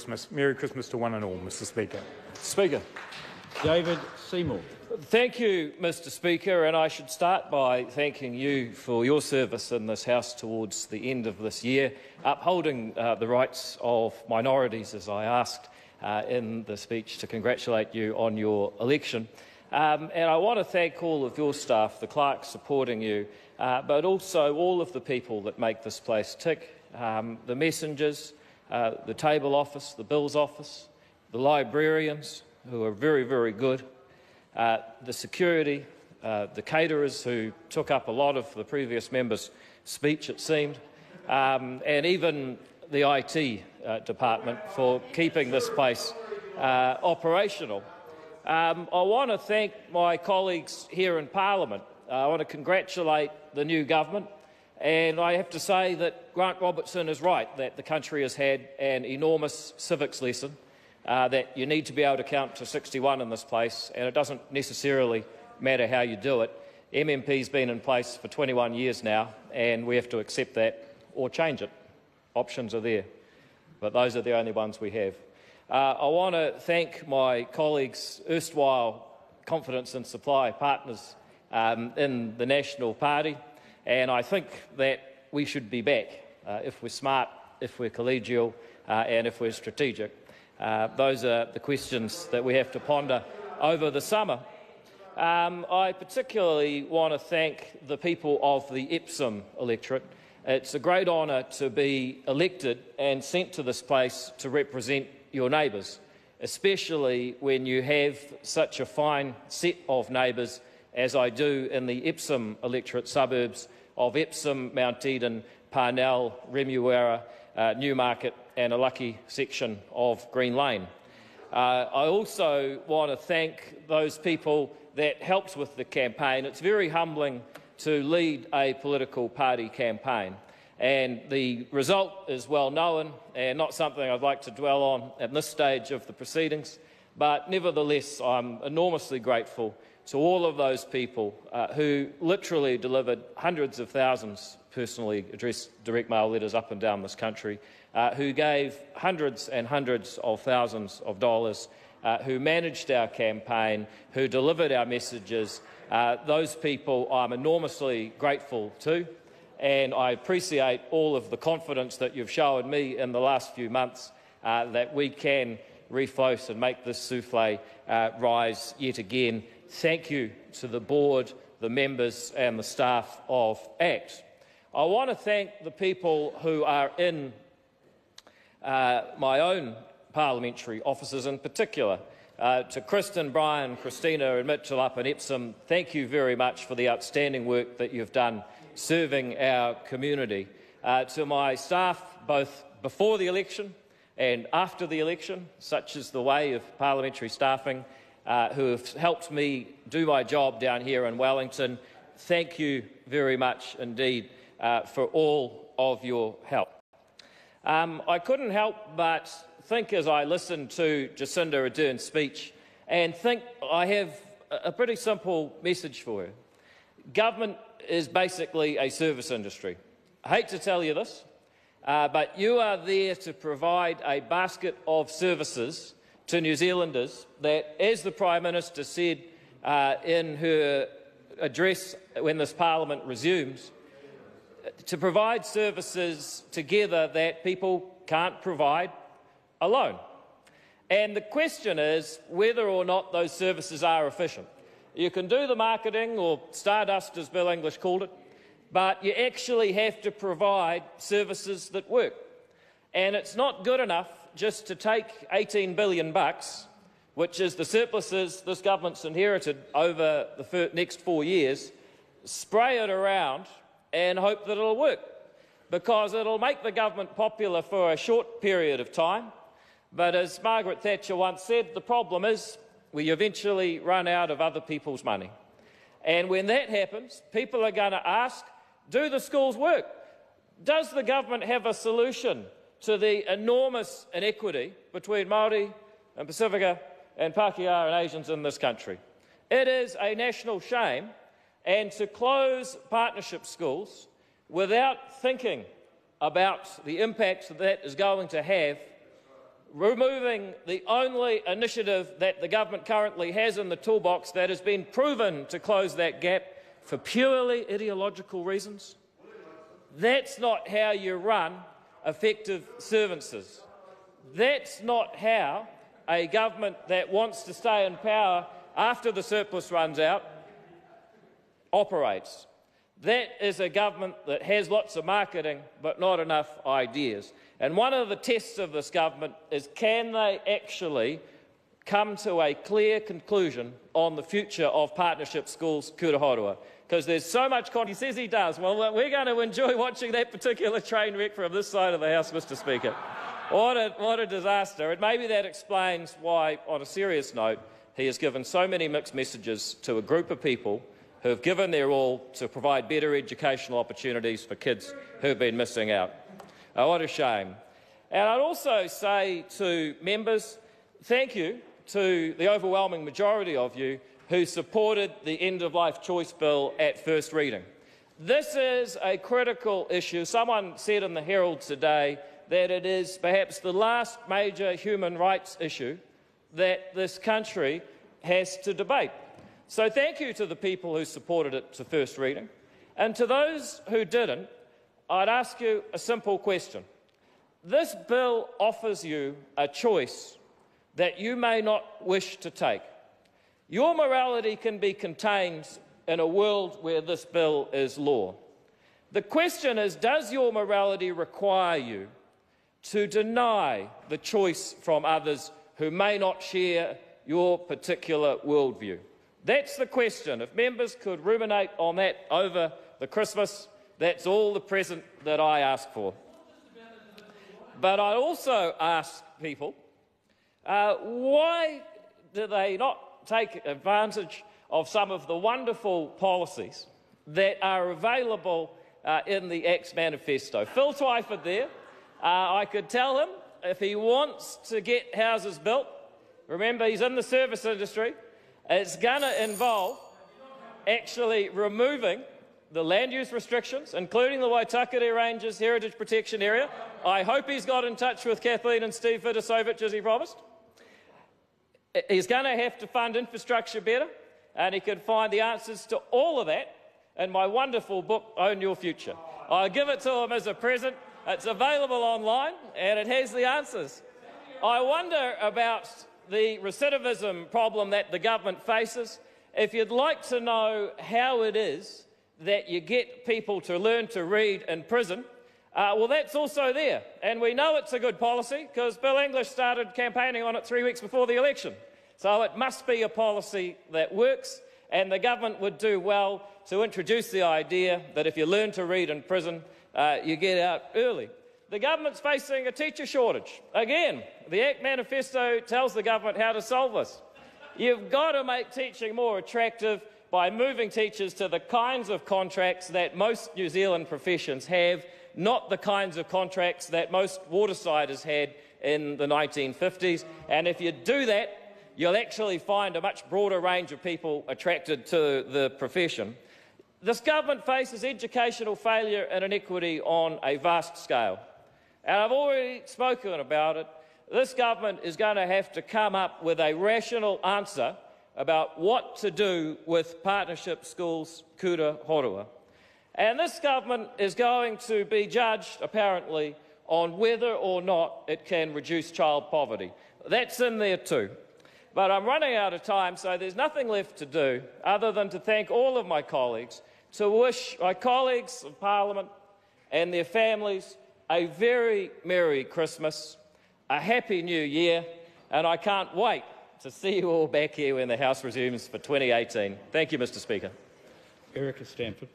Christmas. Merry Christmas to one and all, Mr Speaker. Speaker. David Seymour. Thank you, Mr Speaker, and I should start by thanking you for your service in this House towards the end of this year, upholding the rights of minorities, as I asked in the speech to congratulate you on your election. And I want to thank all of your staff, the clerks supporting you, but also all of the people that make this place tick, the messengers, the table office, the bills office, the librarians, who are very, very good, the security, the caterers who took up a lot of the previous member's speech, it seemed, and even the IT department for keeping this place operational. I want to thank my colleagues here in Parliament. I want to congratulate the new government, and I have to say that Grant Robertson is right that the country has had an enormous civics lesson, that you need to be able to count to 61 in this place, and it doesn't necessarily matter how you do it. MMP's been in place for 21 years now, and we have to accept that or change it. Options are there, but those are the only ones we have. I want to thank my colleagues, erstwhile confidence and supply partners in the National Party, and I think that we should be back if we're smart, if we're collegial, and if we're strategic. Those are the questions that we have to ponder over the summer. I particularly want to thank the people of the Epsom electorate. It's a great honour to be elected and sent to this place to represent your neighbours, especially when you have such a fine set of neighbours as I do in the Epsom electorate suburbs of Epsom, Mount Eden, Parnell, Remuera, Newmarket and a lucky section of Green Lane. I also want to thank those people that helped with the campaign. It's very humbling to lead a political party campaign, and the result is well known and not something I'd like to dwell on at this stage of the proceedings, but nevertheless I'm enormously grateful to all of those people who literally delivered hundreds of thousands personally addressed direct mail letters up and down this country, who gave hundreds and hundreds of thousands of dollars, who managed our campaign, who delivered our messages. Those people I'm enormously grateful to, and I appreciate all of the confidence that you've shown me in the last few months that we can refloat and make this souffle rise yet again. Thank you to the board, the members and the staff of ACT. I want to thank the people who are in my own parliamentary offices in particular. To Kristen, Brian, Christina and Mitchell up in Epsom, thank you very much for the outstanding work that you've done serving our community. To my staff, both before the election and after the election, such as the way of parliamentary staffing, who have helped me do my job down here in Wellington, thank you very much indeed for all of your help. I couldn't help but think as I listened to Jacinda Ardern's speech and think I have a pretty simple message for her. Government is basically a service industry. I hate to tell you this, but you are there to provide a basket of services to New Zealanders that, as the Prime Minister said in her address when this Parliament resumes, to provide services together that people can't provide alone. And the question is whether or not those services are efficient. You can do the marketing, or stardust as Bill English called it, but you actually have to provide services that work. And it's not good enough just to take $18 billion, which is the surpluses this government's inherited over the next 4 years, spray it around and hope that it'll work, because it'll make the government popular for a short period of time. But as Margaret Thatcher once said, the problem is we eventually run out of other people's money. And when that happens, people are going to ask, do the schools work? Does the government have a solution to the enormous inequity between Māori and Pacifica and Pākehā and Asians in this country? It is a national shame, and to close partnership schools without thinking about the impact that is going to have removing the only initiative that the government currently has in the toolbox that has been proven to close that gap for purely ideological reasons. That's not how you run effective services. That's not how a government that wants to stay in power after the surplus runs out operates. That is a government that has lots of marketing but not enough ideas. And one of the tests of this government is, can they actually come to a clear conclusion on the future of partnership schools kura horua? Because there's so much he says he does. Well, we're going to enjoy watching that particular train wreck from this side of the House, Mr Speaker. What a disaster. And maybe that explains why, on a serious note, he has given so many mixed messages to a group of people who have given their all to provide better educational opportunities for kids who have been missing out. Oh, what a shame. And I'd also say to members, thank you to the overwhelming majority of you who supported the end-of-life choice bill at first reading. This is a critical issue. Someone said in the Herald today that it is perhaps the last major human rights issue that this country has to debate. So thank you to the people who supported it to first reading. And to those who didn't, I'd ask you a simple question. This bill offers you a choice that you may not wish to take. Your morality can be contained in a world where this bill is law. The question is, does your morality require you to deny the choice from others who may not share your particular worldview? That's the question. If members could ruminate on that over the Christmas, that's all the present that I ask for. But I also ask people, why do they not take advantage of some of the wonderful policies that are available in the ACT's manifesto? Phil Twyford there, I could tell him if he wants to get houses built, remember he's in the service industry, it's going to involve actually removing the land use restrictions, including the Waitakere Ranges Heritage Protection Area. I hope he's got in touch with Kathleen and Steve Vitasovich as he promised. He's going to have to fund infrastructure better, and he can find the answers to all of that in my wonderful book, Own Your Future. I'll give it to him as a present. It's available online, and it has the answers. I wonder about the recidivism problem that the government faces. If you'd like to know how it is that you get people to learn to read in prison, well, that's also there. And we know it's a good policy because Bill English started campaigning on it 3 weeks before the election. So it must be a policy that works, and the government would do well to introduce the idea that if you learn to read in prison, you get out early. The government's facing a teacher shortage. Again, the ACT manifesto tells the government how to solve this. You've got to make teaching more attractive by moving teachers to the kinds of contracts that most New Zealand professions have, not the kinds of contracts that most watersiders had in the 1950s. And if you do that, you'll actually find a much broader range of people attracted to the profession. This government faces educational failure and inequity on a vast scale. And I've already spoken about it. This government is going to have to come up with a rational answer about what to do with partnership schools kura horua. And this government is going to be judged, apparently, on whether or not it can reduce child poverty. That's in there too. But I'm running out of time, so there's nothing left to do other than to thank all of my colleagues, to wish my colleagues of Parliament and their families a very Merry Christmas, a Happy New Year, and I can't wait to see you all back here when the House resumes for 2018. Thank you, Mr Speaker. Erica Stanford.